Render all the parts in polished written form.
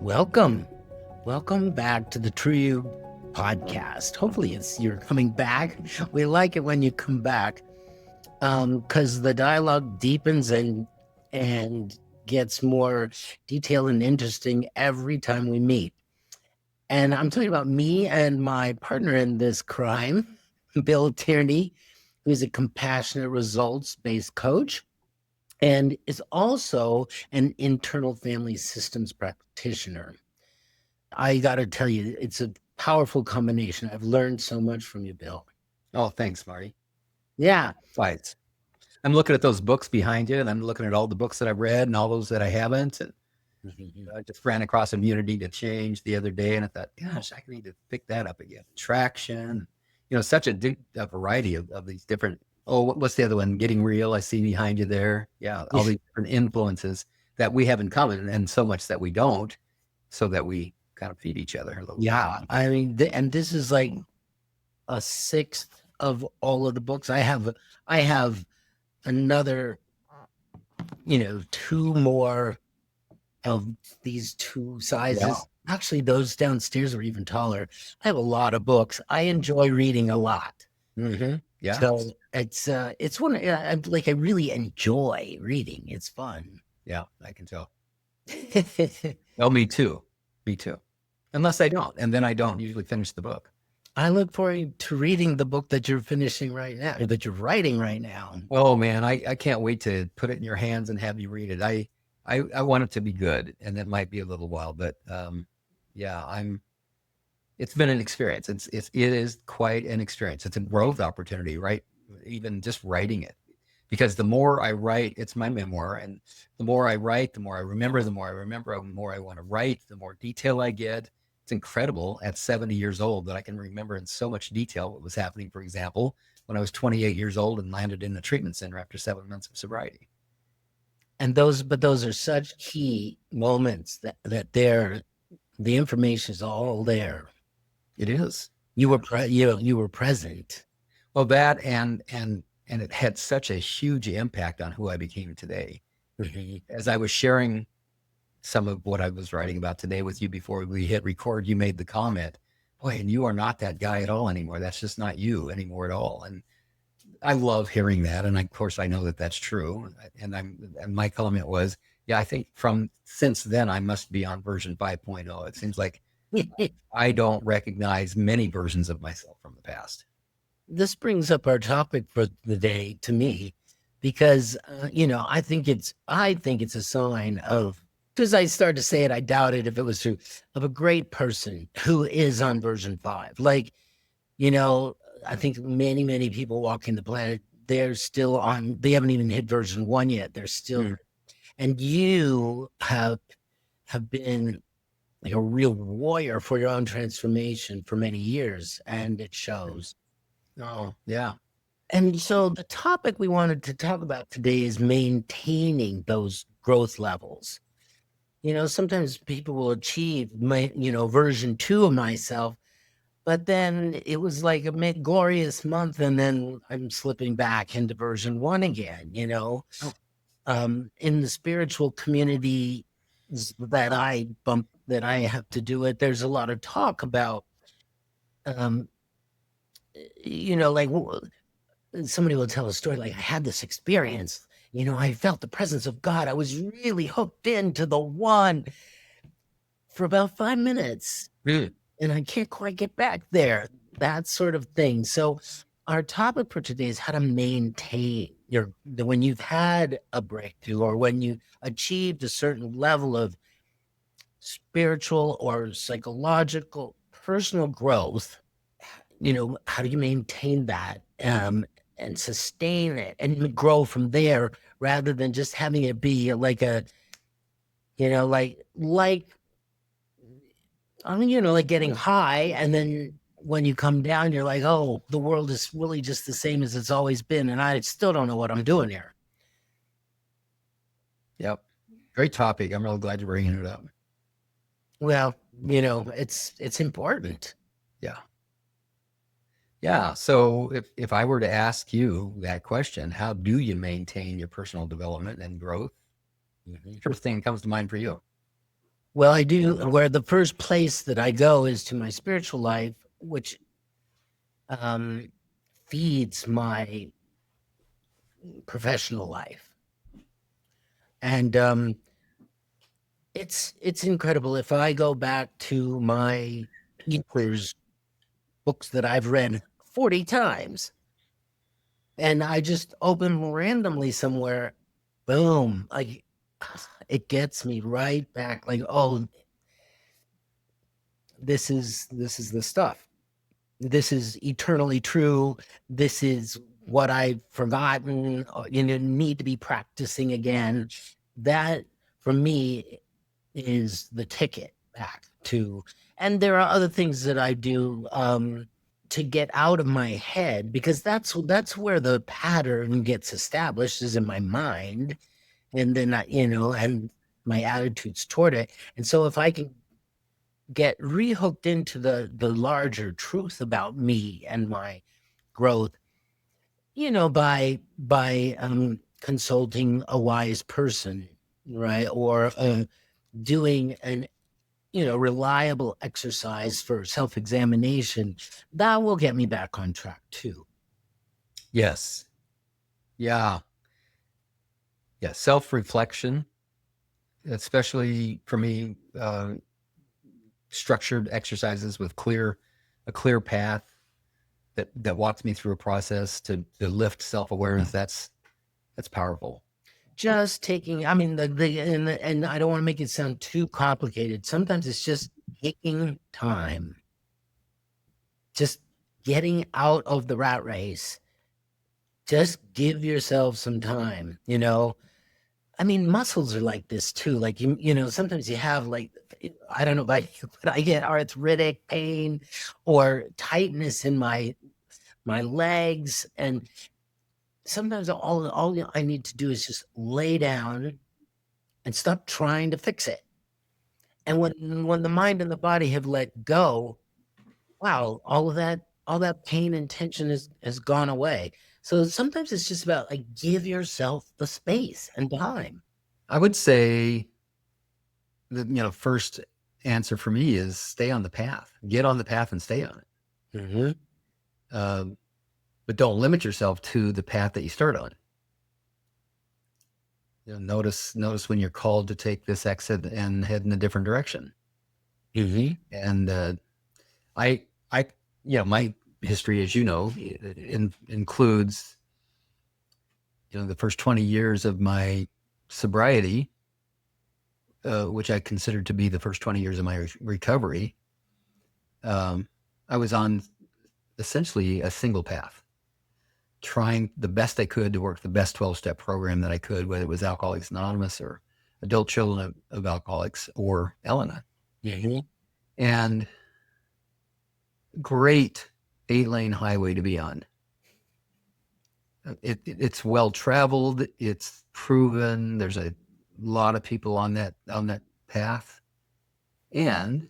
Welcome. Welcome back to the True podcast. Hopefully you're coming back. We like it when you come back because the dialogue deepens and gets more detailed and interesting every time we meet. And I'm talking about me and my partner in this crime, Bill Tierney, who's a compassionate results-based coach and is also an internal family systems practitioner. I got to tell you, it's a powerful combination. I've learned so much from you, Bill. Oh, thanks, Marty. Yeah. Fights. I'm looking at those books behind you, and I'm looking at all the books that I've read and all those that I haven't. And I just ran across Immunity to Change the other day, and I thought, gosh, I need to pick that up again. Traction, such a variety of these different. Oh, what's the other one? Getting Real. I see behind you there. Yeah, all these different influences that we have in common, and so much that we don't, so that we kind of feed each other a little. Yeah, I mean, and this is like a sixth of all of the books. I have another, two more of these two sizes. Yeah. Actually, those downstairs are even taller. I have a lot of books. I enjoy reading a lot. Mm-hmm. Yeah. So it's one I really enjoy reading. It's fun. Yeah, I can tell. Oh, me too. Me too. Unless I don't, and then I don't usually finish the book. I look forward to reading the book that you're finishing right now, or that you're writing right now. Oh man, I can't wait to put it in your hands and have you read it. I want it to be good, and it might be a little while, but it's been an experience. It is quite an experience. It's a growth opportunity, right? Even just writing it, because the more I write, it's my memoir, and the more I write, the more I remember. The more I want to write, the more detail I get. It's incredible at 70 years old that I can remember in so much detail what was happening, for example, when I was 28 years old and landed in a treatment center after 7 months of sobriety. And those are such key moments that the information is all there. It is. You were present. Well, that and it had such a huge impact on who I became today. Mm-hmm. As I was sharing some of what I was writing about today with you before we hit record, you made the comment, boy, and you are not that guy at all anymore. That's just not you anymore at all. And I love hearing that. And of course I know that that's true. And my comment was, yeah, I think since then I must be on version 5.0. It seems like I don't recognize many versions of myself from the past. This brings up our topic for the day to me, because, I think it's a sign of, as I started to say it, I doubted if it was true, of a great person who is on version 5. Like, I think many, many people walking the planet, they're still on, they haven't even hit version 1 yet. They're still, and you have been like a real warrior for your own transformation for many years, and it shows. Oh, yeah. And so the topic we wanted to talk about today is maintaining those growth levels. Sometimes people will achieve version 2 of myself, but then it was like a glorious month, and then I'm slipping back into version 1 again, in the spiritual community that I have to do it. There's a lot of talk about, like somebody will tell a story, like, I had this experience, I felt the presence of God. I was really hooked into the one for about 5 minutes, and I can't quite get back there, that sort of thing. So our topic for today is how to maintain when you've had a breakthrough, or when you achieved a certain level of spiritual or psychological personal growth. How do you maintain that and sustain it and grow from there, rather than just having it be like a, like getting high, and then when you come down, you're like, oh, the world is really just the same as it's always been, and I still don't know what I'm doing here. Yep. Great topic. I'm really glad you're bringing it up. Well, it's important. Yeah. Yeah. So if I were to ask you that question, how do you maintain your personal development and growth? First thing that comes to mind for you? Well, I do. Where the first place that I go is to my spiritual life, which um, feeds my professional life, and it's incredible. If I go back to my Detours books that I've read 40 times, and I just open randomly somewhere, boom, like it gets me right back. Like, oh, this is the stuff. This is eternally true. This is what I've forgotten, need to be practicing again. That for me is the ticket back to, and there are other things that I do to get out of my head, because that's where the pattern gets established, is in my mind, and then and my attitudes toward it. And so if I can get rehooked into the larger truth about me and my growth, by consulting a wise person, right, or doing an reliable exercise for self-examination, that will get me back on track too. Yes. Yeah. Yeah. Self-reflection, especially for me, structured exercises with a clear path that walks me through a process to lift self-awareness. That's powerful. Just taking, I mean, and I don't want to make it sound too complicated. Sometimes it's just taking time, just getting out of the rat race. Just give yourself some time, I mean, muscles are like this too. Like sometimes you have, like, I don't know about you, but I get arthritic pain or tightness in my legs, and sometimes all I need to do is just lay down and stop trying to fix it. And when the mind and the body have let go, wow, all that pain and tension has gone away. So sometimes it's just about, like, give yourself the space and time. I would say the first answer for me is stay on the path. Get on the path and stay on it. Mm-hmm. But don't limit yourself to the path that you start on. Notice when you're called to take this exit and head in a different direction. Mm-hmm. And my history, as you know, includes the first 20 years of my sobriety, which I consider to be the first 20 years of my recovery. I was on essentially a single path, trying the best I could to work the best 12-step program that I could, whether it was Alcoholics Anonymous or Adult Children of Alcoholics or Al-Anon. Mm-hmm. And great 8-lane highway to be on. It's well traveled. It's proven. There's a lot of people on that path, and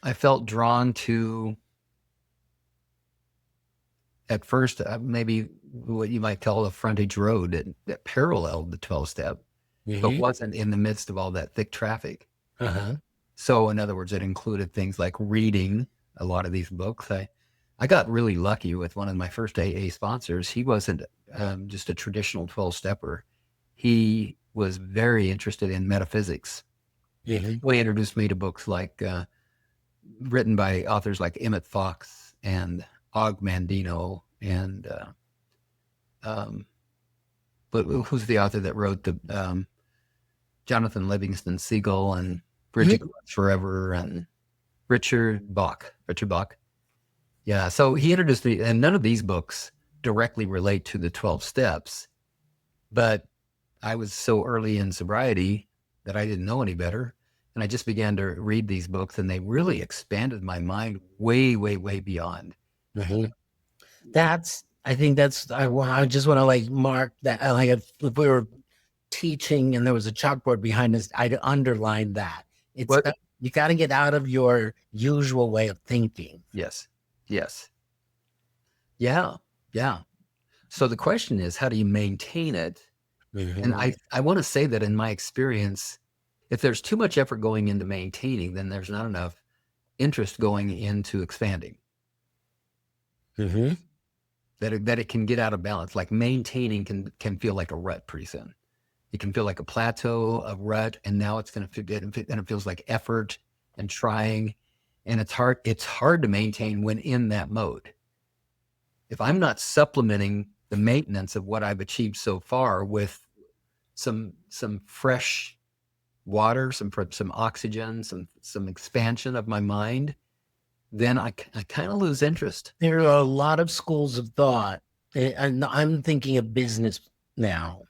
I felt drawn to, at first, maybe what you might call a frontage road that paralleled the 12-step, but wasn't in the midst of all that thick traffic. Uh-huh. So, in other words, it included things like reading a lot of these books. I got really lucky with one of my first AA sponsors. He wasn't just a traditional 12-stepper. He was very interested in metaphysics. Mm-hmm. He introduced me to books like written by authors like Emmett Fox and Og Mandino, and but who's the author that wrote the Jonathan Livingston Seagull and Bridget Forever, and Richard Bach. Yeah, so he introduced me, and none of these books directly relate to the 12 steps, but I was so early in sobriety that I didn't know any better. And I just began to read these books, and they really expanded my mind way, way, way beyond. Mm-hmm. I think I just want to, like, mark that. Like, if we were teaching and there was a chalkboard behind us, I'd underline that. You got to get out of your usual way of thinking. Yes. Yeah. So the question is, how do you maintain it? Mm-hmm. And I want to say that in my experience, If there's too much effort going into maintaining, then there's not enough interest going into expanding. Mm-hmm. That it can get out of balance. Like maintaining can feel like a rut pretty soon. It can feel like a plateau of rut, and now it's going to fit, and it feels like effort and trying, and it's hard. It's hard to maintain when in that mode. If I'm not supplementing the maintenance of what I've achieved so far with some fresh water, some oxygen, some expansion of my mind, then I kind of lose interest. There are a lot of schools of thought, and I'm thinking of business now,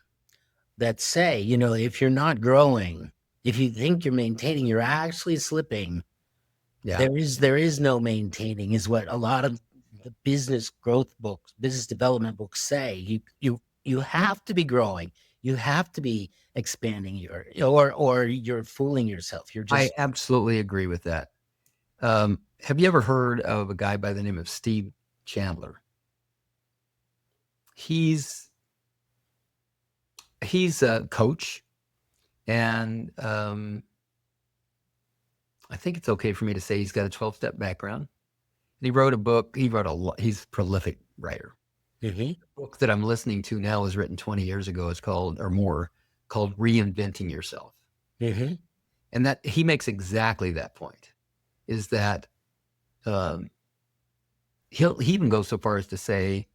that say, if you're not growing, if you think you're maintaining, you're actually slipping. Yeah. There is no maintaining, is what a lot of the business growth books, business development books say. You have to be growing. You have to be expanding or you're fooling yourself. You're just. I absolutely agree with that. Have you ever heard of a guy by the name of Steve Chandler? He's a coach, and I think it's okay for me to say he's got a 12-step background. And he wrote a book. He's a prolific writer. Mm-hmm. The book that I'm listening to now was written 20 years ago. It's called Reinventing Yourself. Mm-hmm. And that he makes exactly that point, is that he even goes so far as to say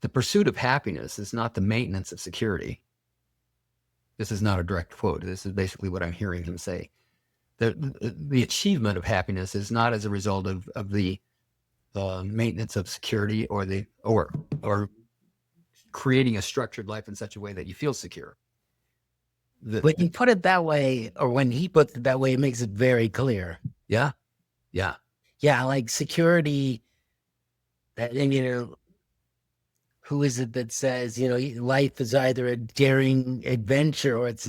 the pursuit of happiness is not the maintenance of security. This is not a direct quote. This is basically what I'm hearing him say. The achievement of happiness is not as a result of the maintenance of security or creating a structured life in such a way that you feel secure. When you put it that way, or when he puts it that way, it makes it very clear. Yeah. Like security. That, and who is it that says life is either a daring adventure or it's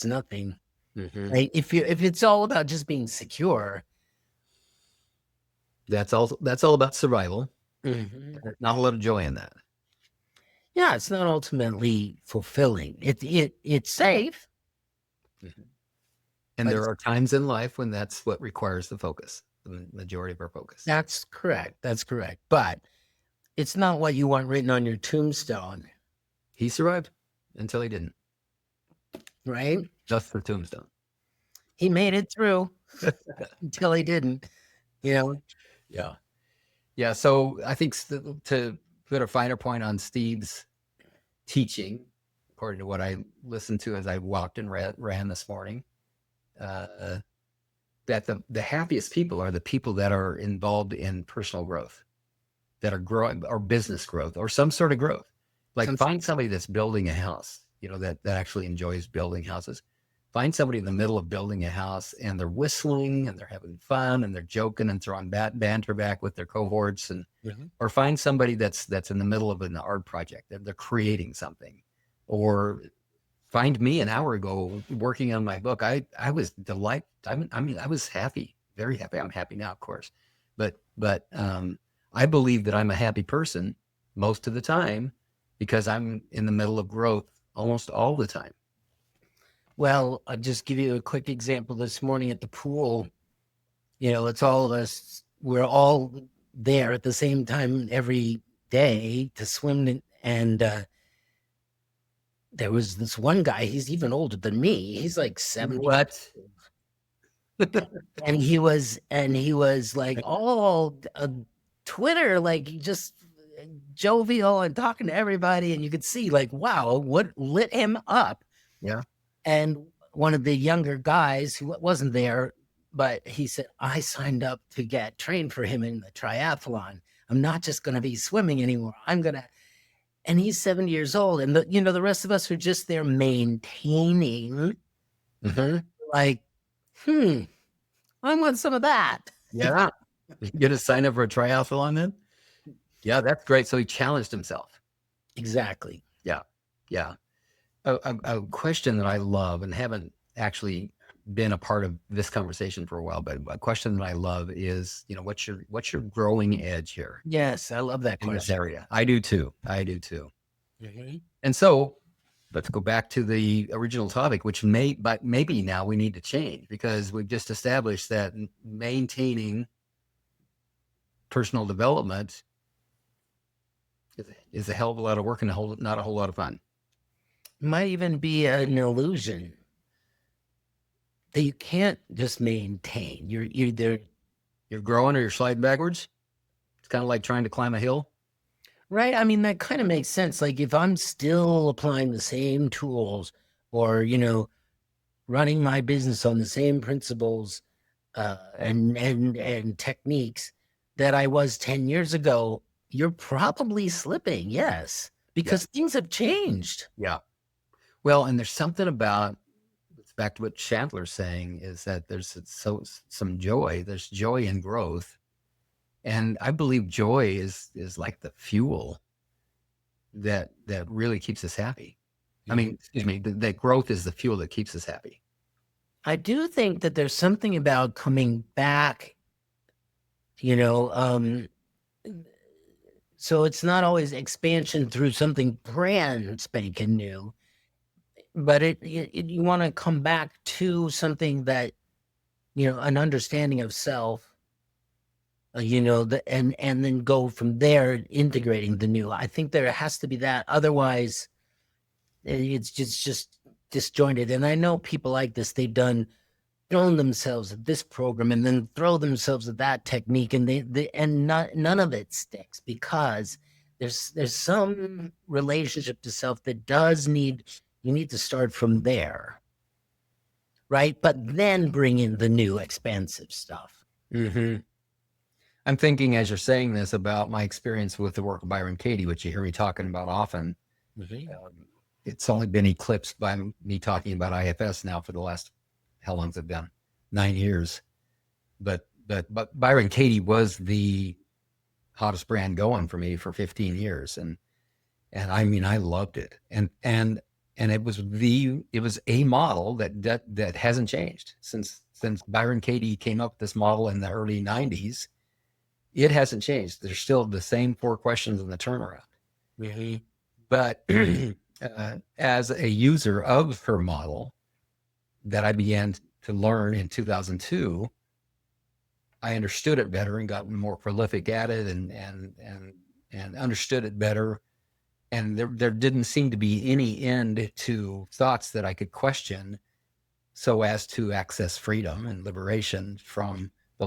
nothing. Mm-hmm. Right? If it's all about just being secure, that's all about survival. Mm-hmm. There's not a lot of joy in that. Yeah, it's not ultimately fulfilling. It's safe. Mm-hmm. And there are times in life when that's what requires the focus, the majority of our focus. That's correct. But it's not what you want written on your tombstone. He survived until he didn't. Right? Just the tombstone. He made it through until he didn't. Yeah. So I think to put a finer point on Steve's teaching, according to what I listened to as I walked and ran this morning, that the happiest people are the people that are involved in personal growth, that are growing, or business growth, or some sort of growth. Like find somebody that's building a house, that actually enjoys building houses. Find somebody in the middle of building a house and they're whistling and they're having fun and they're joking and throwing banter back with their cohorts, or find somebody that's in the middle of an art project. They're creating something. Or find me an hour ago working on my book. I was delighted. I was happy, very happy. I'm happy now, of course, but I believe that I'm a happy person most of the time because I'm in the middle of growth almost all the time. Well, I'll just give you a quick example. This morning at the pool, it's all of us. We're all there at the same time every day to swim. And there was this one guy, he's even older than me. He's like 70. What? and he was like all Twitter, like just jovial and talking to everybody. And you could see like, wow, what lit him up. Yeah. And one of the younger guys who wasn't there, but he said, I signed up to get trained for him in the triathlon. I'm not just going to be swimming anymore. And he's 70 years old. And the rest of us are just there maintaining. Mm-hmm. Like, I want some of that. Yeah. You going to sign up for a triathlon then? Yeah, that's great. So he challenged himself. Exactly. Yeah. A question that I love and haven't actually been a part of this conversation for a while, but a question that I love is, what's your growing edge here? Yes, I love that in question. this area. I do too. Mm-hmm. And so let's go back to the original topic, which but maybe now we need to change, because we've just established that maintaining personal development is a hell of a lot of work and not a whole lot of fun. Might even be an illusion that you can't just maintain. You're there. You're growing or you're sliding backwards. It's kind of like trying to climb a hill. Right. I mean, that kind of makes sense. Like if I'm still applying the same tools or, running my business on the same principles and techniques that I was 10 years ago, you're probably slipping. Yes. Because things have changed. Yeah. Well, and there's something about, it's back to what Chandler's saying, is that there's some joy. There's joy in growth. And I believe joy is like the fuel that really keeps us happy. I mean, excuse me, that growth is the fuel that keeps us happy. I do think that there's something about coming back, so it's not always expansion through something brand spanking new, but you want to come back to something that, an understanding of self, and then go from there, integrating the new. I think there has to be that. Otherwise, it's just disjointed. And I know people like this. They've thrown themselves at this program and then throw themselves at that technique, and none of it sticks, because there's some relationship to self that you need to start from there, right? But then bring in the new expansive stuff. Mm-hmm. I'm thinking, as you're saying this, about my experience with the work of Byron Katie, which you hear me talking about often. Mm-hmm. It's only been eclipsed by me talking about IFS now for the last, how long's it been? 9 years. But Byron Katie was the hottest brand going for me for 15 years. And I mean, I loved it. And it was a model that hasn't changed since Byron Katie came up with this model in the early 90s. It hasn't changed. There's still the same 4 questions in the turnaround. Mm-hmm. But as a user of her model that I began to learn in 2002, I understood it better and got more prolific at it and understood it better. And there didn't seem to be any end to thoughts that I could question, so as to access freedom and liberation from the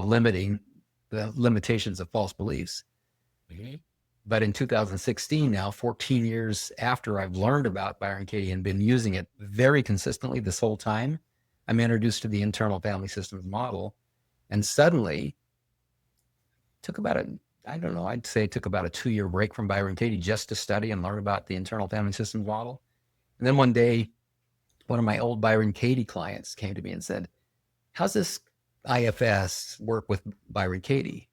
limitations of false beliefs. Mm-hmm. But in 2016, now 14 years after I've learned about Byron Katie and been using it very consistently this whole time, I'm introduced to the internal family systems model, and suddenly took about I'd say it took about a 2-year break from Byron Katie just to study and learn about the internal family systems model. And then one day, one of my old Byron Katie clients came to me and said, "How's this IFS work with Byron Katie?"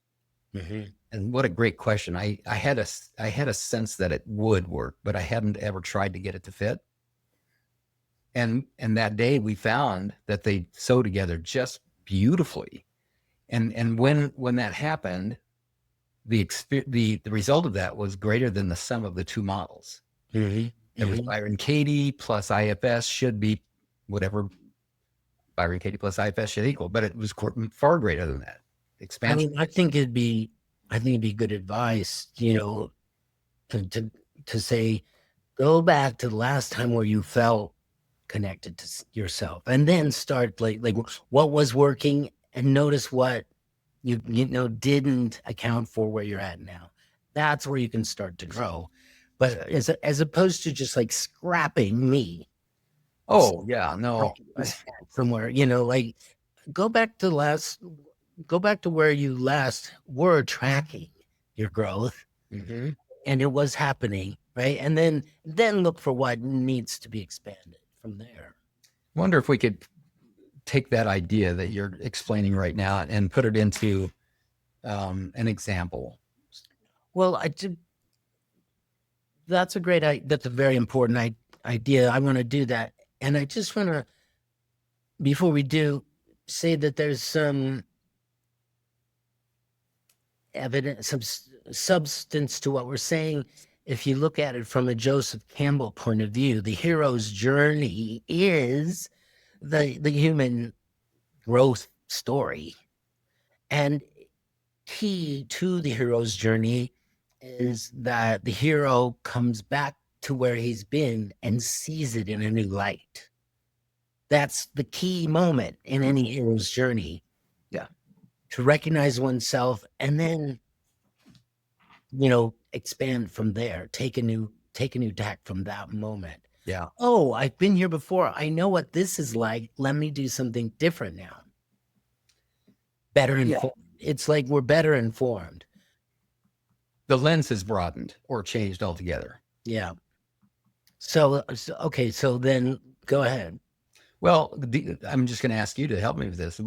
Mm-hmm. And what a great question. I had a sense that it would work, but I hadn't ever tried to get it to fit. And that day we found that they sew together just beautifully. And when that happened, the result of that was greater than the sum of the 2 models. Mm-hmm. It was Byron Katie plus IFS should be whatever Byron Katie plus IFS should equal, but it was far greater than that. Expansion. I mean, I think it'd be good advice, to say, go back to the last time where you felt connected to yourself, and then start like what was working, and notice what you didn't account for where you're at now. That's where you can start to grow. But as opposed to just like scrapping me. Oh yeah, no. From where, go back to where you last were tracking your growth. Mm-hmm. And it was happening, right? And then look for what needs to be expanded from there. I wonder if we could take that idea that you're explaining right now and put it into an example. Well, that's a very important idea. I want to do that. And I just want to, before we do, say that there's some evidence, some substance to what we're saying. if you look at it from a Joseph Campbell point of view, the hero's journey is the human growth story. And key to the hero's journey is that the hero comes back to where he's been and sees it in a new light. That's the key moment in any hero's journey. Yeah. To recognize oneself and then, expand from there, take a new tack from that moment. Yeah. Oh, I've been here before. I know what this is like. Let me do something different now. Better informed. Yeah. It's like we're better informed. The lens has broadened or changed altogether. Yeah. So okay. So then go ahead. Well, I'm just going to ask you to help me with this.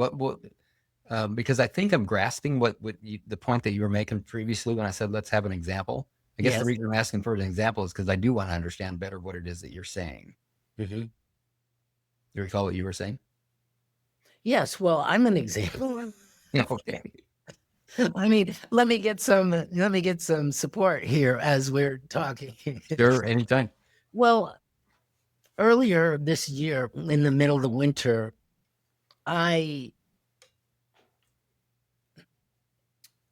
Because I think I'm grasping the point that you were making previously when I said, let's have an example. I guess the reason I'm asking for an example is because I do want to understand better what it is that you're saying. Mm-hmm. You recall what you were saying? Yes. Well, I'm an example. Okay. I mean, let me get some support here as we're talking. Sure, anytime. Well, earlier this year, in the middle of the winter, I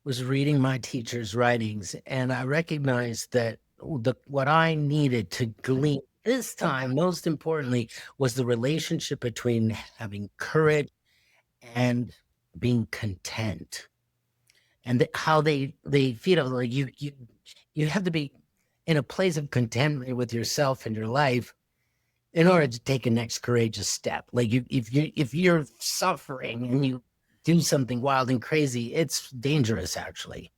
was reading my teacher's writings, and I recognized that what I needed to glean this time, most importantly, was the relationship between having courage and being content, and how they feel like you have to be in a place of contentment with yourself and your life in order to take a next courageous step. Like if you're suffering and you do something wild and crazy, it's dangerous actually.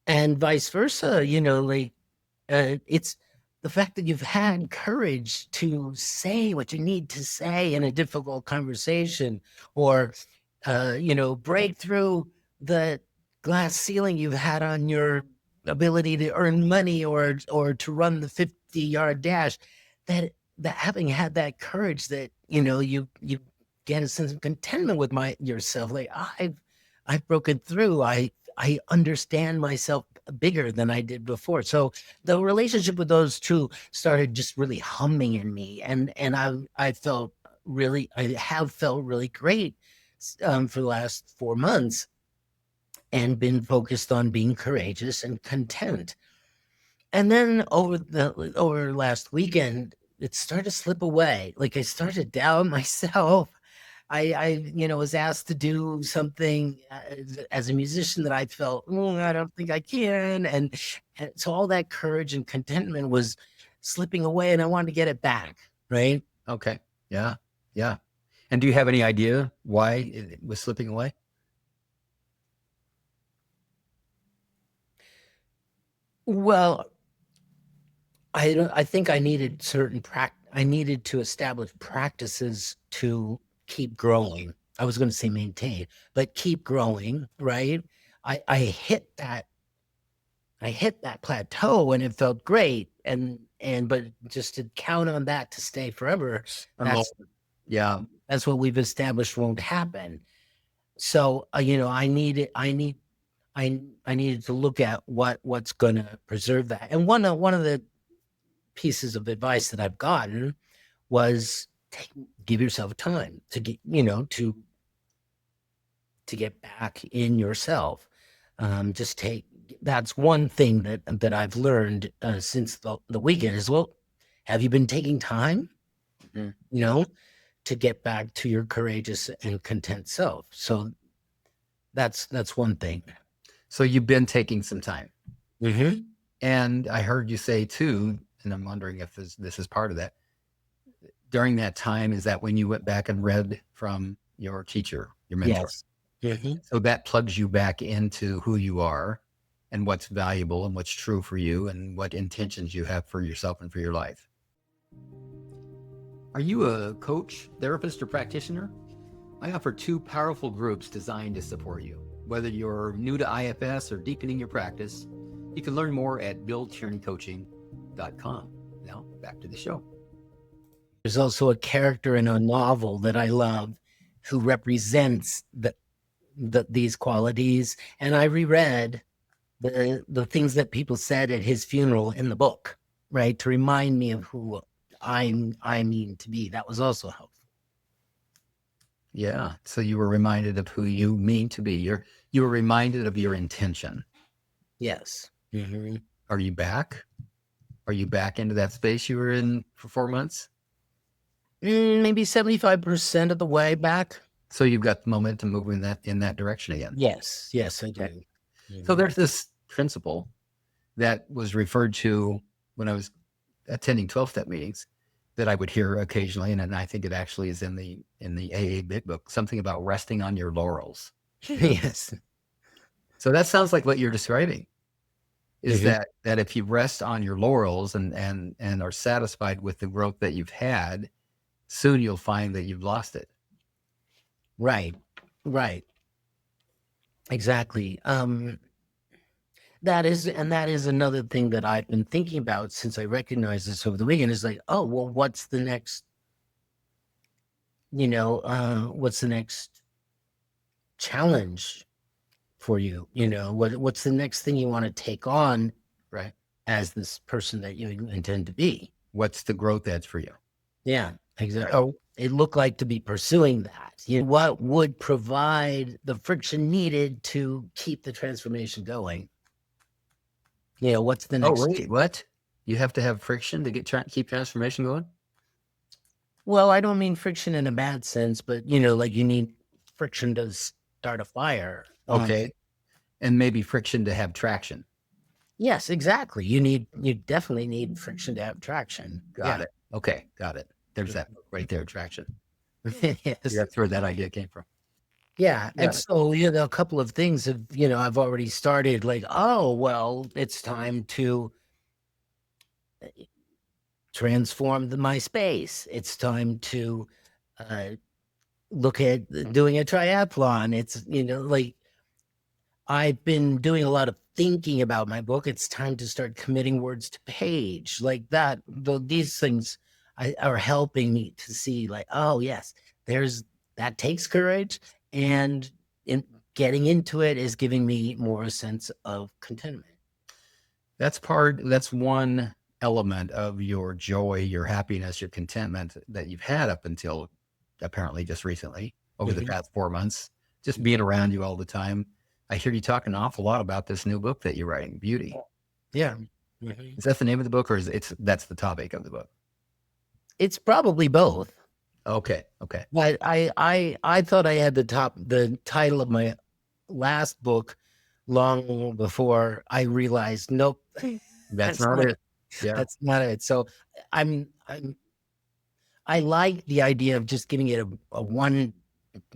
And vice versa, it's the fact that you've had courage to say what you need to say in a difficult conversation, or, break through the glass ceiling you've had on your ability to earn money or to run the 50-yard dash, that having had that courage, that, you get a sense of contentment with yourself. Like I've broken through. I understand myself bigger than I did before. So the relationship with those two started just really humming in me, and I have felt really great for the last 4 months, and been focused on being courageous and content. And then over last weekend, it started to slip away. Like I started to doubt myself. I was asked to do something as a musician that I felt, I don't think I can. And so all that courage and contentment was slipping away, and I wanted to get it back. Right. Okay. Yeah. Yeah. And do you have any idea why it was slipping away? Well, I think I needed I needed to establish practices to keep growing. I was going to say maintain, but keep growing, right? I hit that plateau and it felt great. But just to count on that to stay forever, that's what we've established won't happen. So, I needed to look at what's going to preserve that. And one of the pieces of advice that I've gotten was give yourself time to get, to get back in yourself. That's one thing that I've learned since the weekend is, well, have you been taking time, to get back to your courageous and content self? So that's one thing. So you've been taking some time. Mm-hmm. And I heard you say too, and I'm wondering if this is part of that. During that time, is that when you went back and read from your teacher, your mentor? Yes. Mm-hmm. So that plugs you back into who you are and what's valuable and what's true for you and what intentions you have for yourself and for your life. Are you a coach, therapist, or practitioner? I offer 2 powerful groups designed to support you. Whether you're new to IFS or deepening your practice, you can learn more at BillTiernCoaching.com. Now, back to the show. There's also a character in a novel that I love who represents these qualities. And I reread the things that people said at his funeral in the book, right? To remind me of who I mean to be. That was also helpful. Yeah. So you were reminded of who you mean to be. You were reminded of your intention. Yes. Mm-hmm. Are you back? Are you back into that space you were in for 4 months? Maybe 75% of the way back. So you've got the momentum moving in that direction again. Yes. Yes, I do. Okay. Mm-hmm. So there's this principle that was referred to when I was attending 12-step meetings that I would hear occasionally, and I think it actually is in the AA Big Book, something about resting on your laurels. Yes. So that sounds like what you're describing. Is Mm-hmm. that if you rest on your laurels and are satisfied with the growth that you've had, soon you'll find that you've lost it. Right. Right. Exactly. That is another thing that I've been thinking about since I recognized this over the weekend is like, oh, well, what's the next, what's the next challenge for you? What's the next thing you want to take on, right, as this person that you intend to be? What's the growth edge for you? Yeah, exactly. Right. Oh, it looked like to be pursuing that. What would provide the friction needed to keep the transformation going? What's the next? Oh, wait, what? You have to have friction to keep transformation going? Well, I don't mean friction in a bad sense, but like you need friction to start a fire. Okay. And maybe friction to have traction. Yes, exactly. You definitely need friction to have traction. Got it. Okay, got it. There's that right there, traction. Yes. That's where that idea came from. Yeah. Got And it. so, a couple of things have, I've already started like, oh, well, it's time to transform my space. It's time to look at doing a triathlon. It's, like I've been doing a lot of thinking about my book. It's time to start committing words to page like that. These things are helping me to see like, oh, yes, that takes courage. And getting into it is giving me more a sense of contentment. That's one element of your joy, your happiness, your contentment that you've had up until apparently just recently over the past 4 months, just being around you all the time. I hear you talking an awful lot about this new book that you're writing, Beauty. Yeah. Is that the name of the book, or that's the topic of the book? It's probably both. Okay. But I thought I had the title of my last book long before I realized, nope, That's not it. Yeah. that's not it. So I like the idea of just giving it a one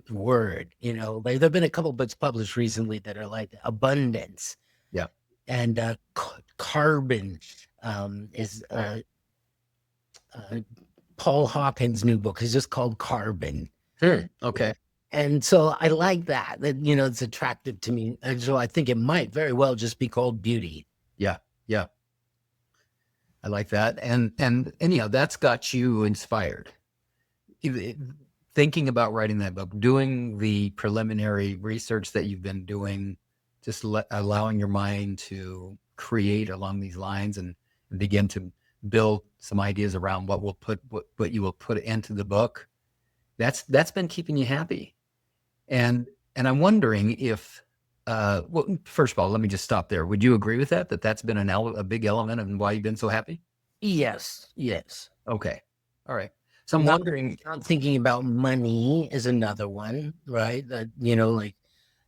word, like there've been a couple books published recently that are like abundance. Yeah. And carbon is Paul Hawkins' new book is just called Carbon. Okay. And so I like that it's attractive to me. And so I think it might very well just be called Beauty. Yeah. I like that. And anyhow, that's got you inspired. Thinking about writing that book, doing the preliminary research that you've been doing, just allowing your mind to create along these lines and begin to build some ideas around what you will put into the book. That's been keeping you happy. And I'm wondering if, well, first of all, let me just stop there. Would you agree with that that's been a big element of why you've been so happy? Yes. Okay. All right. So I'm wondering. Not thinking about money is another one, right? That, like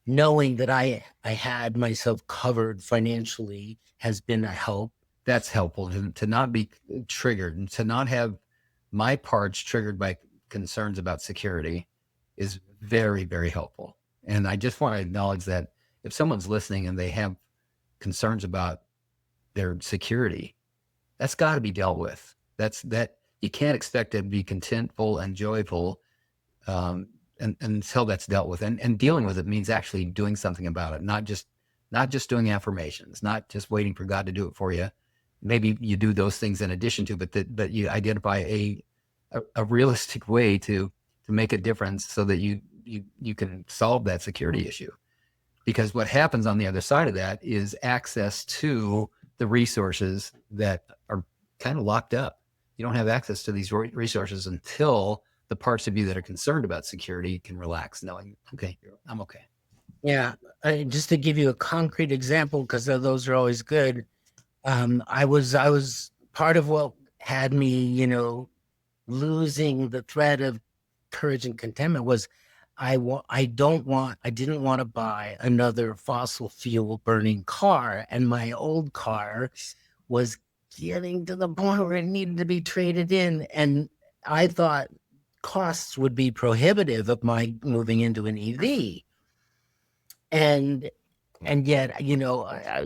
knowing that I had myself covered financially has been a help. That's helpful to not be triggered and to not have my parts triggered by concerns about security is very, very helpful. And I just want to acknowledge that if someone's listening and they have concerns about their security, that's got to be dealt with. That you can't expect to be contentful and joyful until that's dealt with. And dealing with it means actually doing something about it, not just doing affirmations, not just waiting for God to do it for you. Maybe you do those things in addition to, but you identify a realistic way to make a difference so that you can solve that security issue. Because what happens on the other side of that is access to the resources that are kind of locked up. You don't have access to these resources until the parts of you that are concerned about security can relax, knowing, okay, I'm okay. Yeah. Just to give you a concrete example, because those are always good. I was part of what had me, losing the thread of courage and contentment was I didn't want to buy another fossil fuel burning car, and my old car was getting to the point where it needed to be traded in, and I thought costs would be prohibitive of my moving into an EV, and yet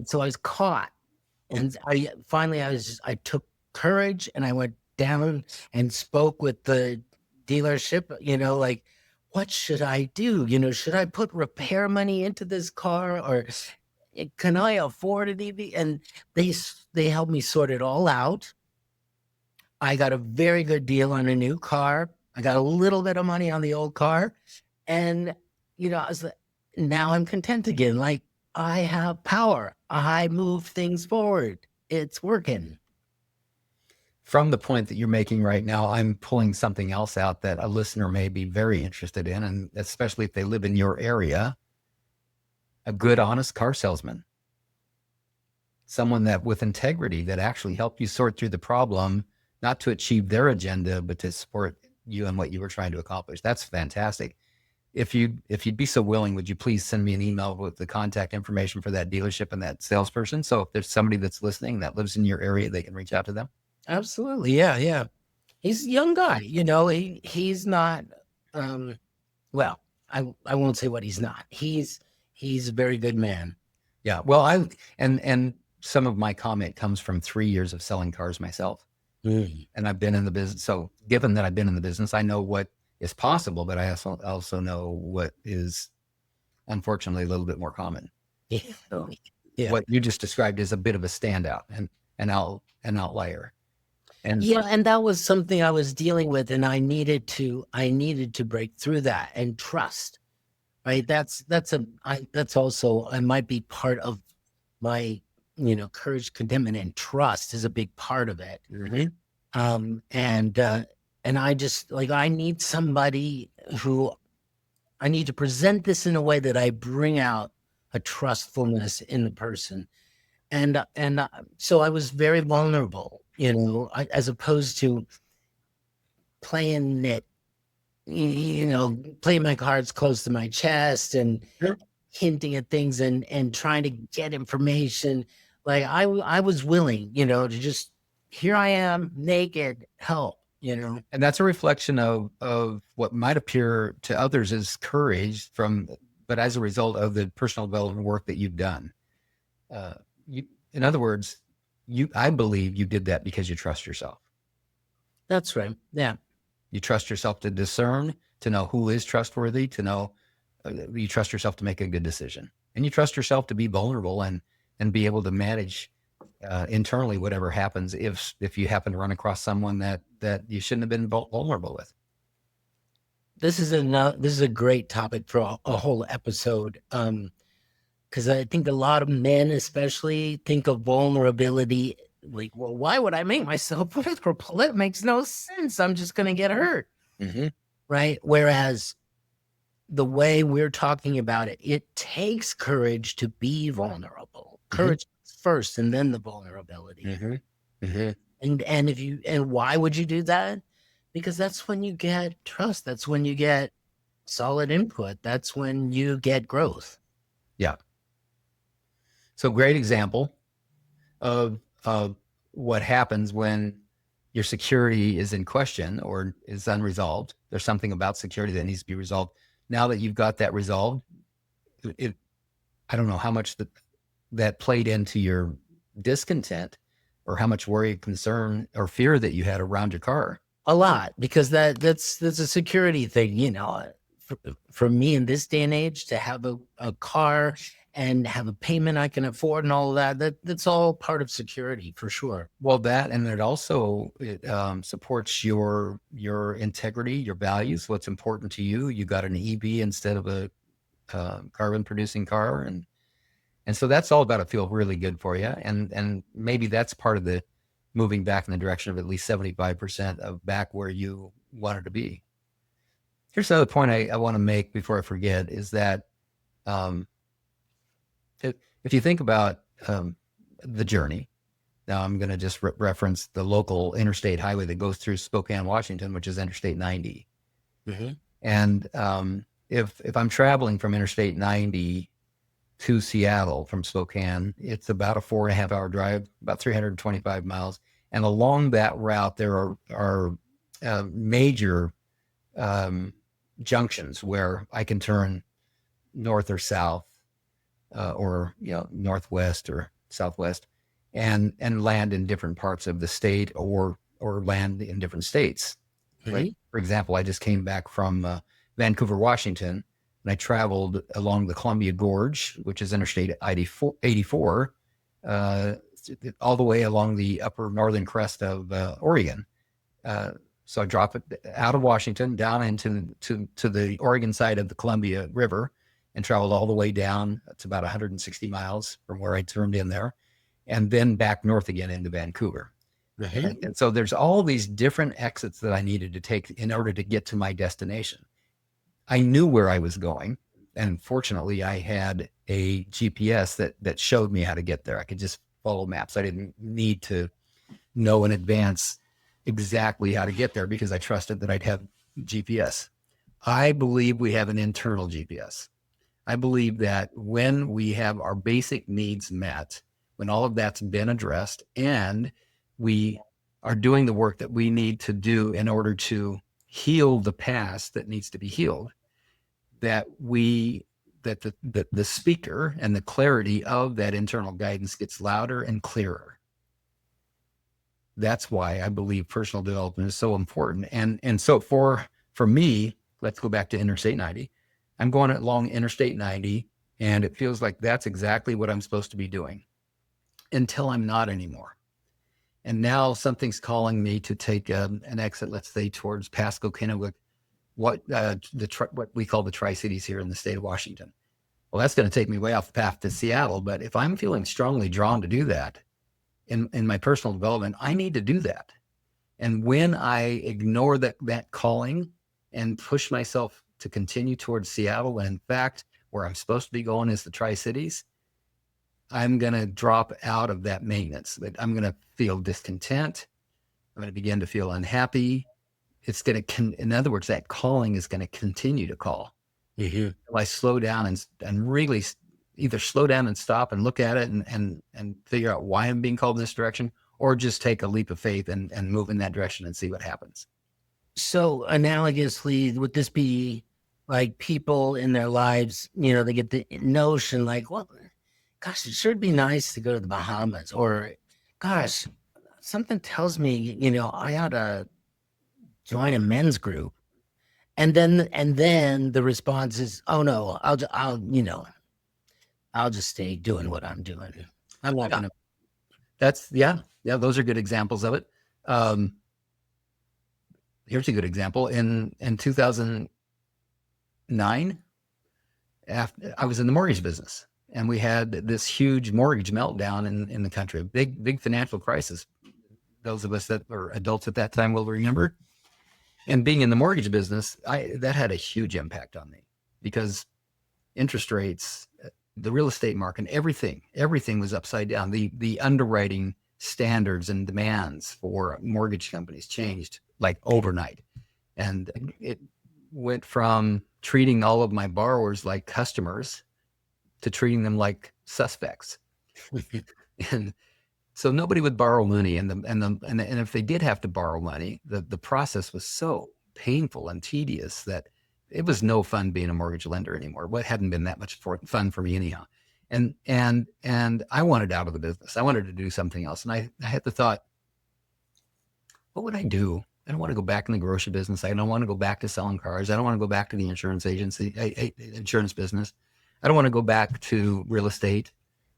so I was caught, and I took courage and I went down and spoke with the dealership, like, what should I do? Should I put repair money into this car, or can I afford an EV? And they helped me sort it all out. I got a very good deal on a new car. I got a little bit of money on the old car. And, I was like, now I'm content again. Like, I have power. I move things forward. It's working. From the point that you're making right now, I'm pulling something else out that a listener may be very interested in, and especially if they live in your area. A good, honest car salesman. Someone that with integrity that actually helped you sort through the problem, not to achieve their agenda, but to support you and what you were trying to accomplish. That's fantastic. If you'd be so willing, would you please send me an email with the contact information for that dealership and that salesperson? So if there's somebody that's listening that lives in your area, they can reach out to them. Absolutely. Yeah. Yeah. He's a young guy, he's not, well, I won't say what he's not. He's a very good man. Yeah. Well, and some of my comment comes from 3 years of selling cars myself. Mm. And I've been in the business. So given that I've been in the business, I know what is possible, but I also know what is unfortunately a little bit more common. Yeah. What you just described is a bit of a standout and an outlier. And and that was something I was dealing with, and I needed to break through that and trust. Right. That's also, I might be part of my, courage, contentment, and trust is a big part of it. mm-hmm. And I just I need somebody who I need to present this in a way that I bring out a trustfulness in the person. And so I was very vulnerable, as opposed to playing it, playing my cards close to my chest and hinting at things and trying to get information. Like I was willing, to just, here I am, naked, help, And that's a reflection of what might appear to others as courage but as a result of the personal development work that you've done. In other words, I believe you did that because you trust yourself. That's right. Yeah. You trust yourself to discern, to know who is trustworthy, to know you trust yourself to make a good decision, and you trust yourself to be vulnerable and be able to manage internally whatever happens if you happen to run across someone that you shouldn't have been vulnerable with. This is a great topic for a whole episode. Because I think a lot of men, especially, think of vulnerability like, well, why would I make myself vulnerable? It makes no sense. I'm just going to get hurt. Mm-hmm. Right. Whereas the way we're talking about it, it takes courage to be vulnerable. Courage first, and then the vulnerability. And why would you do that? Because that's when you get trust. That's when you get solid input. That's when you get growth. Yeah. So great example of what happens when your security is in question or is unresolved. There's something about security that needs to be resolved. Now that you've got that resolved, I don't know how much that played into your discontent or how much worry, concern, or fear that you had around your car. A lot, because that's a security thing, for me in this day and age, to have a car and have a payment I can afford and all of that's all part of security for sure. Well, that, and it also supports your integrity, your values, what's important to you. You got an EV instead of a carbon producing car. And so that's all about to feel really good for you. And maybe that's part of the moving back in the direction of at least 75% of back where you wanted to be. Here's another point I want to make before I forget is that if you think about the journey, now I'm going to just reference the local interstate highway that goes through Spokane, Washington, which is Interstate 90. Mm-hmm. And if I'm traveling from Interstate 90 to Seattle from Spokane, it's about a 4.5-hour drive, about 325 miles. And along that route, there are major junctions where I can turn north or south, or northwest or southwest, and land in different parts of the state, or land in different states. Mm-hmm. Right? For example, I just came back from Vancouver, Washington, and I traveled along the Columbia Gorge, which is Interstate 84, all the way along the upper northern crest of Oregon. So I drop it out of Washington down into to the Oregon side of the Columbia River, and traveled all the way down. It's about 160 miles from where I turned in there, and then back north again into Vancouver. Mm-hmm. And so there's all these different exits that I needed to take in order to get to my destination. I knew where I was going, and fortunately I had a GPS that showed me how to get there. I could just follow maps. I didn't need to know in advance exactly how to get there because I trusted that I'd have GPS. I believe we have an internal GPS. I believe that when we have our basic needs met, when all of that's been addressed, and we are doing the work that we need to do in order to heal the past that needs to be healed, that the speaker and the clarity of that internal guidance gets louder and clearer. That's why I believe personal development is so important. And so for me, let's go back to Interstate 90. I'm going along Interstate 90, and it feels like that's exactly what I'm supposed to be doing until I'm not anymore. And now something's calling me to take an exit, let's say, towards Pasco, Kennewick, what we call the Tri-Cities here in the state of Washington. Well, that's going to take me way off the path to Seattle. But if I'm feeling strongly drawn to do that in my personal development, I need to do that. And when I ignore that calling and push myself to continue towards Seattle, when in fact, where I'm supposed to be going is the Tri-Cities, I'm going to drop out of that maintenance. I'm going to feel discontent. I'm going to begin to feel unhappy. It's going to, in other words, that calling is going to continue to call. Mm-hmm. I slow down and really either slow down and stop and look at it and figure out why I'm being called in this direction, or just take a leap of faith and move in that direction and see what happens. So analogously, would this be like people in their lives, they get the notion like, well, gosh, it sure would be nice to go to the Bahamas, or gosh, something tells me, I ought to join a men's group. And then the response is, oh no, I'll just stay doing what I'm doing. I'm not going to. That's those are good examples of it. Here's a good example. In 2009, after I was in the mortgage business, and we had this huge mortgage meltdown in the country, a big financial crisis. Those of us that were adults at that time will remember. And being in the mortgage business, that had a huge impact on me, because interest rates, the real estate market, everything was upside down. The underwriting standards and demands for mortgage companies changed like overnight. And it went from treating all of my borrowers like customers to treating them like suspects. And so nobody would borrow money, and if they did have to borrow money, the process was so painful and tedious that it was no fun being a mortgage lender anymore. Well, it hadn't been that much fun for me anyhow. And I wanted out of the business. I wanted to do something else. And I had the thought, what would I do? I don't want to go back in the grocery business. I don't want to go back to selling cars. I don't want to go back to the insurance business. I don't want to go back to real estate.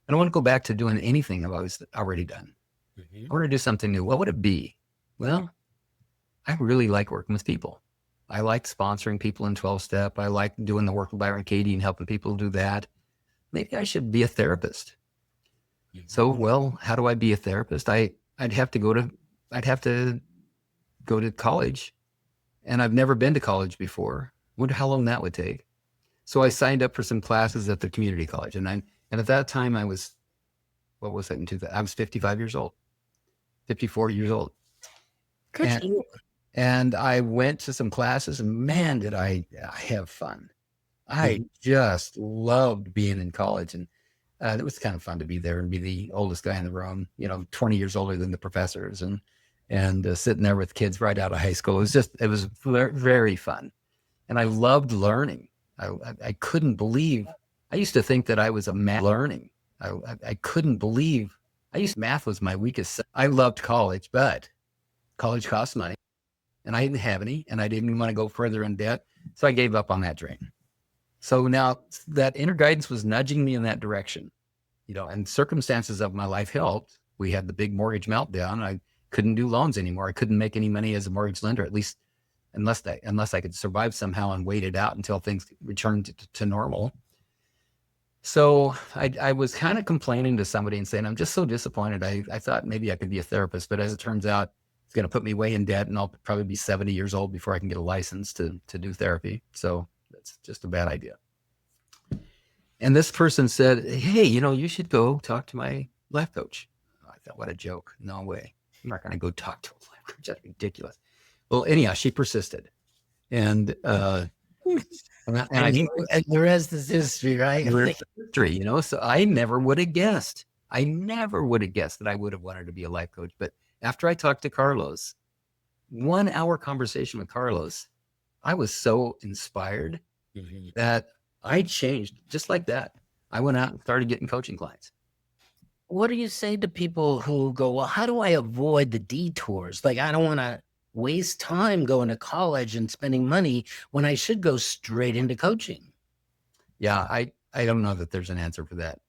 I don't want to go back to doing anything I've already done. Mm-hmm. I want to do something new. What would it be? Well, I really like working with people. I like sponsoring people in 12-step. I like doing the work with Byron Katie and helping people do that. Maybe I should be a therapist. So, well, how do I be a therapist? I'd have to go to college, and I've never been to college before. Wonder how long that would take. So I signed up for some classes at the community college, and at that time I was, what was that in 2000? I was 55 years old, 54 years old. Good. And I went to some classes, and man, did I have fun. I just loved being in college, and it was kind of fun to be there and be the oldest guy in the room, 20 years older than the professors, and sitting there with kids right out of high school. It was very fun. And I loved learning. I couldn't believe, I used to think that I was a math learning. I couldn't believe, math was my weakest. I loved college, but college costs money, and I didn't have any, and I didn't want to go further in debt. So I gave up on that dream. So now that inner guidance was nudging me in that direction, and circumstances of my life helped. We had the big mortgage meltdown. I couldn't do loans anymore. I couldn't make any money as a mortgage lender, at least unless I could survive somehow and wait it out until things returned to normal. So I was kind of complaining to somebody and saying, I'm just so disappointed. I thought maybe I could be a therapist, but as it turns out, it's going to put me way in debt, and I'll probably be 70 years old before I can get a license to do therapy. So that's just a bad idea. And this person said, hey, you should go talk to my life coach. I thought, what a joke. No way. I'm not going to go talk to a life coach. That's ridiculous. Well, anyhow, she persisted. And the rest is history, right? History, so I never would have guessed. That I would have wanted to be a life coach. But after I talked to Carlos, 1 hour conversation with Carlos, I was so inspired that I changed just like that. I went out and started getting coaching clients. What do you say to people who go, well, how do I avoid the detours? Like, I don't want to waste time going to college and spending money when I should go straight into coaching. Yeah, I don't know that there's an answer for that.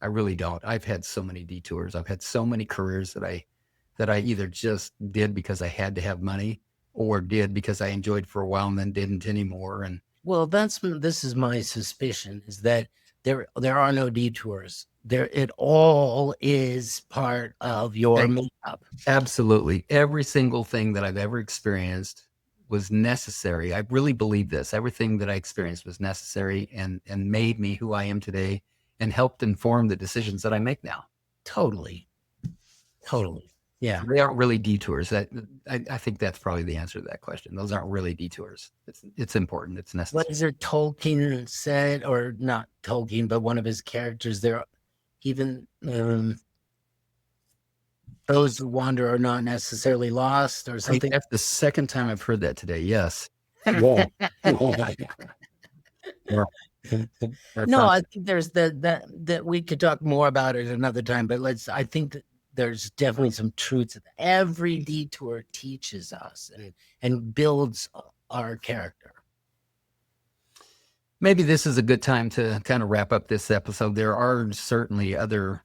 I really don't. I've had so many detours. I've had so many careers that I either just did because I had to have money, or did because I enjoyed for a while and then didn't anymore. And well, this is my suspicion, is that there are no detours. It all is part of your makeup. Absolutely. Every single thing that I've ever experienced was necessary. I really believe this. Everything that I experienced was necessary and made me who I am today, and helped inform the decisions that I make now. Totally. Yeah. They aren't really detours. I think that's probably the answer to that question. Those aren't really detours. It's important. It's necessary. What is there Tolkien said, or not Tolkien, but one of his characters there, even those who wander are not necessarily lost, or something. That's the second time I've heard that today. Yes. No, I think there's that we could talk more about it another time, but I think that there's definitely some truths that every detour teaches us and builds our character. Maybe this is a good time to kind of wrap up this episode. There are certainly other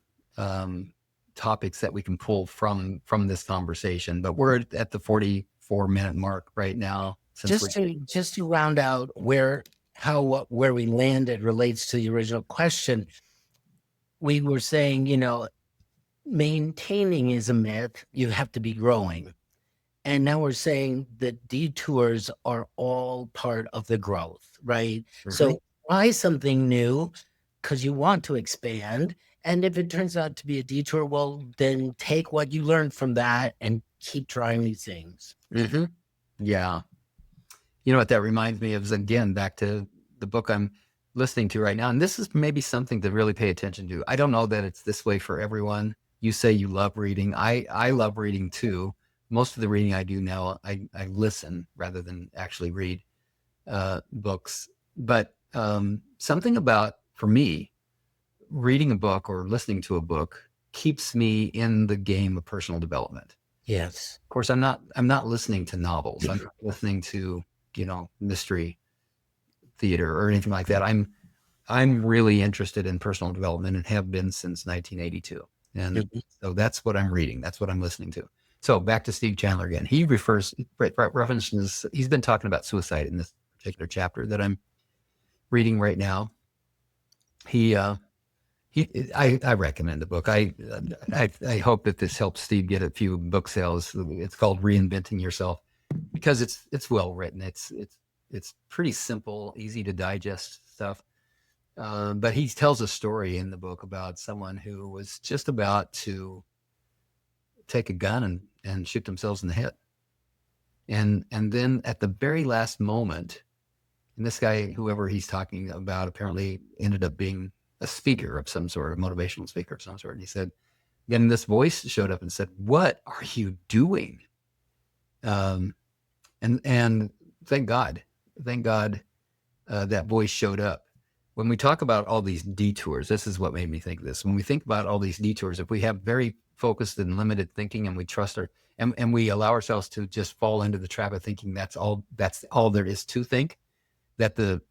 topics that we can pull from this conversation, but we're at the 44-minute mark right now. Just to round out where we landed relates to the original question. We were saying, maintaining is a myth. You have to be growing. And now we're saying that detours are all part of the growth, right? Mm-hmm. So try something new because you want to expand. And if it turns out to be a detour, well, then take what you learned from that and keep trying these things. Mm-hmm. Yeah. You know what that reminds me of is, again, back to the book I'm listening to right now. And this is maybe something to really pay attention to. I don't know that it's this way for everyone. You say you love reading. I love reading too. Most of the reading I do now, I listen rather than actually read books. But something about, for me, reading a book or listening to a book keeps me in the game of personal development. Yes. Of course, I'm not listening to novels. I'm not listening to, mystery theater or anything like that. I'm really interested in personal development and have been since 1982. And so that's what I'm reading. That's what I'm listening to. So back to Steve Chandler again. He references, he's been talking about suicide in this particular chapter that I'm reading right now. I recommend the book. I hope that this helps Steve get a few book sales. It's called Reinventing Yourself because it's well written. It's pretty simple, easy to digest stuff. But he tells a story in the book about someone who was just about to take a gun and shoot themselves in the head. And then at the very last moment, and this guy, whoever he's talking about, apparently ended up being a speaker of some sort, a motivational speaker of some sort. And he said, then this voice showed up and said, "What are you doing?" And thank God that voice showed up. When we talk about all these detours, this is what made me think of this. When we think about all these detours, if we have very focused and limited thinking and we trust and we allow ourselves to just fall into the trap of thinking that's all there is to think, that the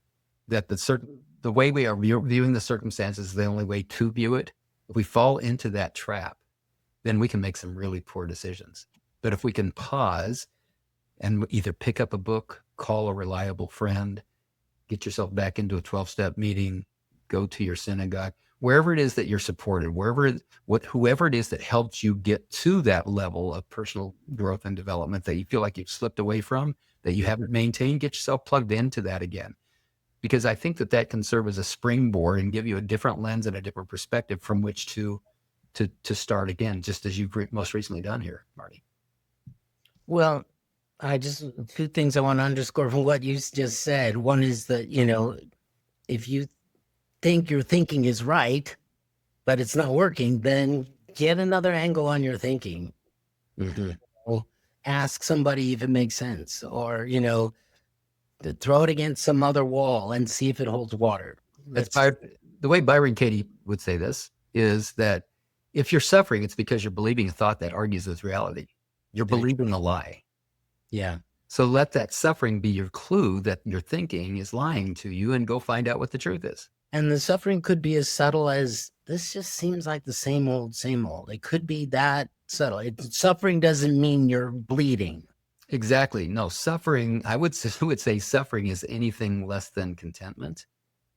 way we are viewing the circumstances is the only way to view it. If we fall into that trap, then we can make some really poor decisions. But if we can pause and either pick up a book, call a reliable friend, get yourself back into a 12-step meeting, go to your synagogue, wherever it is that you're supported, whoever it is that helped you get to that level of personal growth and development that you feel like you've slipped away from, that you haven't maintained, get yourself plugged into that again. Because I think that can serve as a springboard and give you a different lens and a different perspective from which to start again, just as you've most recently done here, Marty. Well, two things I want to underscore from what you just said. One is that, if you think your thinking is right, but it's not working, then get another angle on your thinking. Mm-hmm. Ask somebody if it makes sense, or, to throw it against some other wall and see if it holds water. The way Byron Katie would say this is that if you're suffering, it's because you're believing a thought that argues with reality. You're believing a lie. Yeah. So let that suffering be your clue that your thinking is lying to you, and go find out what the truth is. And the suffering could be as subtle as, this just seems like the same old, same old. It could be that subtle. Suffering doesn't mean you're bleeding. Exactly. No, suffering, I would say suffering is anything less than contentment.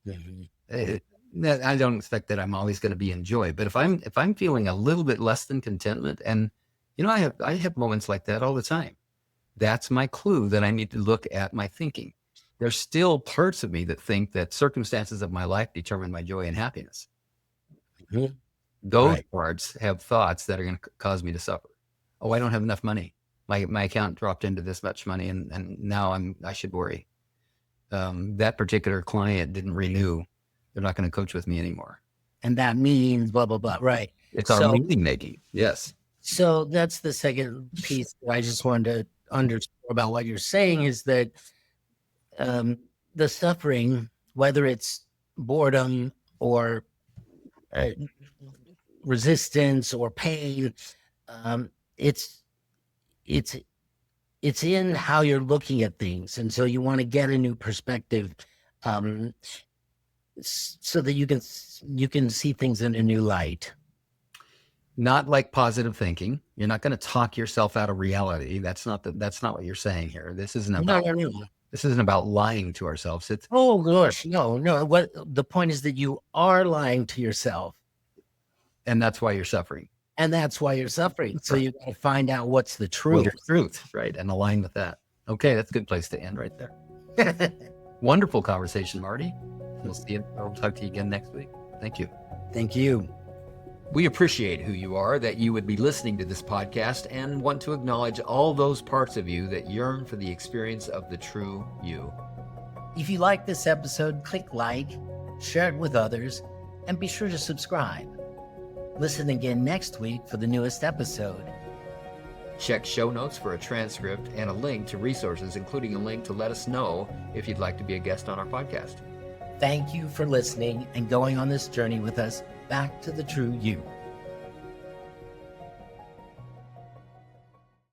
Mm-hmm. I don't expect that I'm always going to be in joy, but if I'm feeling a little bit less than contentment, and I have moments like that all the time, that's my clue that I need to look at my thinking. There's still parts of me that think that circumstances of my life determine my joy and happiness. Mm-hmm. Those parts have thoughts that are going to cause me to suffer. Oh, I don't have enough money. My account dropped into this much money, and now I should worry. That particular client didn't renew. They're not going to coach with me anymore. And that means blah, blah, blah. Right. It's our meaning making. Yes. So that's the second piece that I just wanted to underscore about what you're saying, is that the suffering, whether it's boredom or resistance or pain, it's in how you're looking at things. And so you want to get a new perspective, so that you can see things in a new light. Not like positive thinking. You're not going to talk yourself out of reality. That's not what you're saying here. This isn't about This isn't about lying to ourselves. It's gosh, no. What the point is that you are lying to yourself, and that's why you're suffering. So you got to find out what's the truth. Right, and align with that. Okay, that's a good place to end right there. Wonderful conversation, Marty. We'll see you. I'll talk to you again next week. Thank you. Thank you. We appreciate who you are, that you would be listening to this podcast, and want to acknowledge all those parts of you that yearn for the experience of the true you. If you like this episode, click like, share it with others, and be sure to subscribe. Listen again next week for the newest episode. Check show notes for a transcript and a link to resources, including a link to let us know if you'd like to be a guest on our podcast. Thank you for listening and going on this journey with us back to the true you.